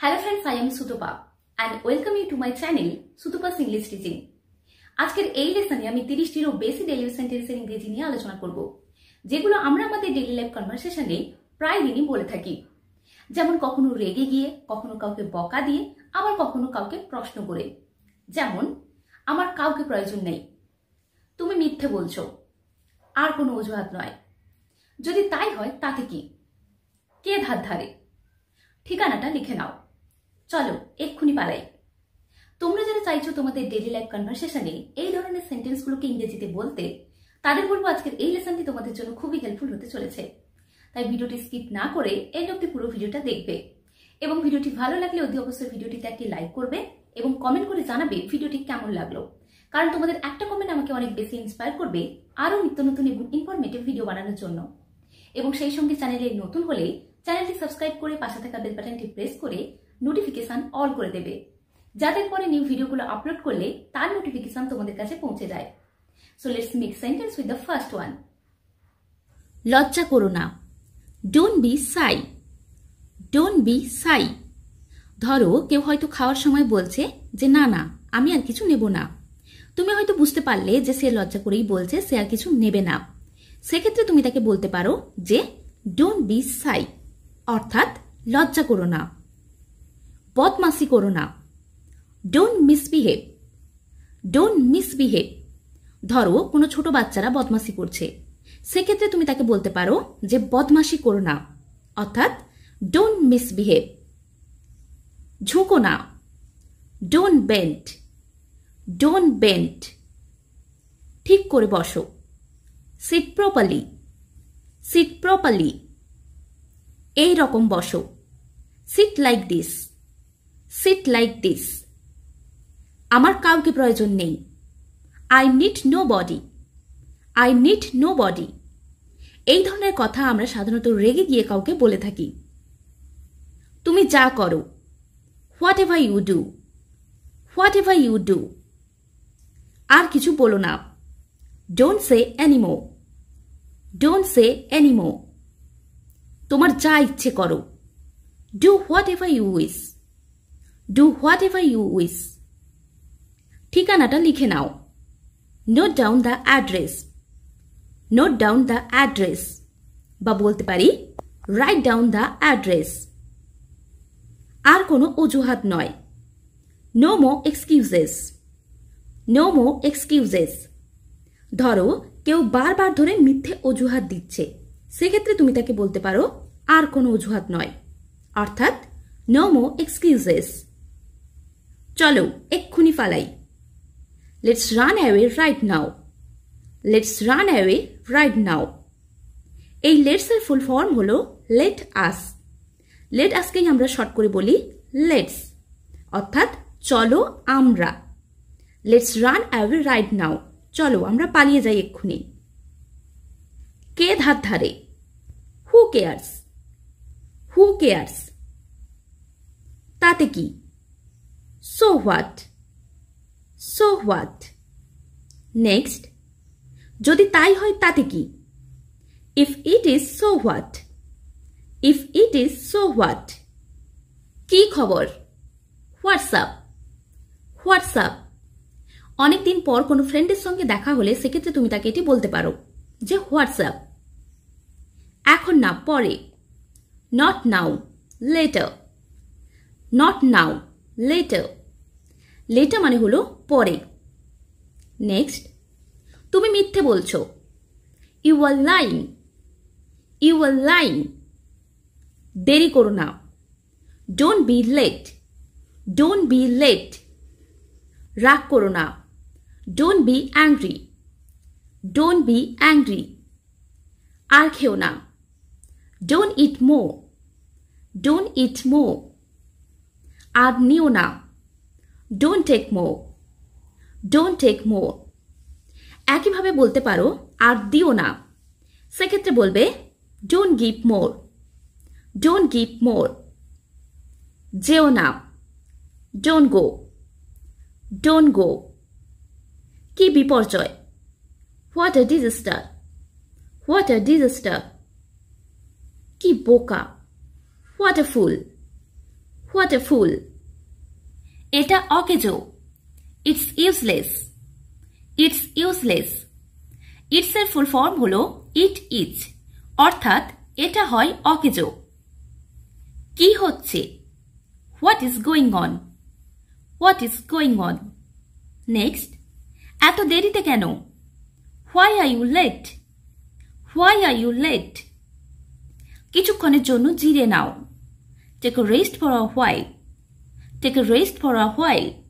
Hello friends, I am Sutopa and welcome you to my channel Sutopa's English Teaching. আজকের এই লেসনে আমি 30টিরও বেশি daily সেন্টেন্সের ইংরেজি নিয়ে আলোচনা করব, যেগুলো আমরা আমাদের ডেইলি লাইফ কনভারসেশনে প্রায় দিনই বলে থাকি। যেমন কখনো রেগে গিয়ে, কখনো কাউকে বকা দিয়ে, আবার কখনো কাউকে প্রশ্ন করে। যেমন আমার কাউকে প্রয়োজন নেই, তুমি মিথ্যে বলছো, আর কোনো অজুহাত নয়। যদি তাই হয় তাতে কি, কে ধার ধারে, ঠিকানাটা লিখে নাও, চলো এক্ষুনি পালাই। তোমরা যারা চাইছো তোমাদের ডেইলি লাইফ কনভারসেশনে এই ধরনের সেন্টেন্সগুলোকে ইংরেজিতে বলতে, তাদের বলবো আজকের এই লেসনটি তোমাদের জন্য খুবই হেল্পফুল হতে চলেছে। তাই ভিডিওটি স্কিপ না করে এন্ড অবধি পুরো ভিডিওটা দেখবে এবং ভিডিওটি ভালো লাগলে অতি অবশ্যই ভিডিওটিতে একটি লাইক করবে এবং কমেন্ট করে জানাবে ভিডিওটি কেমন লাগলো, কারণ তোমাদের একটা কমেন্ট আমাকে অনেক বেশি ইন্সপায়ার করবে আরো নিত্য নতুন এবং ইনফরমেটিভ ভিডিও বানানোর জন্য। এবং সেই সঙ্গে চ্যানেলে নতুন হলে চ্যানেলটি সাবস্ক্রাইব করে পাশে থাকা বেল বাটনটি প্রেস করে নোটিফিকেশন অল করে দেবে, যাতে পরে নিউ ভিডিওগুলো আপলোড করলে তার নোটিফিকেশন তোমাদের কাছে পৌঁছে যায়। So let's make sentence with the first one. লজ্জা করো না, don't B Sai, don't be সাই। ধরো কেউ হয়তো খাওয়ার সময় বলছে যে না না আমি আর কিছু নেব না। তুমি হয়তো বুঝতে পারলে যে সে লজ্জা করেই বলছে, সে আর কিছু নেবে না। সেক্ষেত্রে তুমি তাকে বলতে পারো যে ডোন্ট বি সাই, অর্থাৎ লজ্জা করো না। বদমাশি করো না, ডোন্ট মিসবিহেভ, ডোন্ট মিসবিহেভ। ধরো কোনো ছোট বাচ্চারা বদমাশি করছে, সেক্ষেত্রে তুমি তাকে বলতে পারো যে বদমাশি করো না, অর্থাৎ ডোন্ট মিসবিহেভ। ঝুঁকো না, ডোন্ট বেন্ড, ডোন্ট বেন্ড। ঠিক করে বসো, সিট প্রপারলি, সিট প্রপারলি। এই রকম বসো, sit like this, sit like this. আমার কাউকে প্রয়োজন নেই, I need nobody, I need nobody. এই ধরনের কথা আমরা সাধারণত রেগে গিয়ে কাউকে বলে থাকি। তুমি যা করো, whatever you do, whatever you do. আর কিছু বলো না, don't say anymore, don't say anymore. তোমার যা ইচ্ছে করো, do whatever you wish, do whatever you wish. ঠিকানাটা লিখে নাও, note down the address, note down the address. বা বলতে পারি রাইট ডাউন দ্য অ্যাড্রেস। আর কোনো অজুহাত নয়, no more excuses, no more excuses. ধরো কেউ বারবার ধরে মিথ্যে অজুহাত দিচ্ছে, সেক্ষেত্রে তুমি তাকে বলতে পারো আর কোনো অজুহাত নয়, অর্থাৎ নো মোর এক্সকিউজেস। চলো এক্ষুনি পালাই, let's run away right now, let's run away right now. এই লেটস এর ফুল ফর্ম হলো লেট আস। লেট আসকেই আমরা শর্ট করে বলি লেটস, অর্থাৎ চলো আমরা। Let's run away right now, চলো আমরা পালিয়ে যাই এক্ষুনি। কে ধার ধারে, হু কেয়ার্স, হু কেয়ার্স। তাতে কি, so what, so what. Next, যদি তাই হয় তাতে কি, if it is so what, if it is so what. কি খবর, হোয়াটসঅ্যাপ, হোয়াটসঅ্যাপ। অনেকদিন পর কোনো ফ্রেন্ডের সঙ্গে দেখা হলে সেক্ষেত্রে তুমি তাকে এটি বলতে পারো যে হোয়াটসঅ্যাপ। এখন না, পরে, not now, later, not now, later. Later মানে হলো পরে। নেক্সট, তুমি মিথ্যে বলছো, you are lying, you are lying. দেরি করো না, don't be late, don't be late. রাগ করো না, don't be angry, don't be angry. আর খেও না, ডোন্ট ইট মোর, ডোন্ট ইট মোর। আর নিও না, don't take more, don't take more. একইভাবে বলতে পারো আর দিও না, সেক্ষেত্রে বলবে don't give more, don't give more. যেও না, ডোন্ট গো, ডোন্ট গো। কি বিপর্যয়, what a disaster, what a disaster. কি বোকা, what a full, what a ফুল। এটা অকেজো। It's useless. It's useless. It's এর ফুল ফর্ম হলো ইট ইজ, অর্থাৎ এটা হয় অকেজো। কি হচ্ছে? What is going on. What is going on. Next, এত দেরিতে কেন? Why are you late. Why are you late. কিছুক্ষণের জন্য জিরে নাও। Take a rest for a while. Take a rest for a while.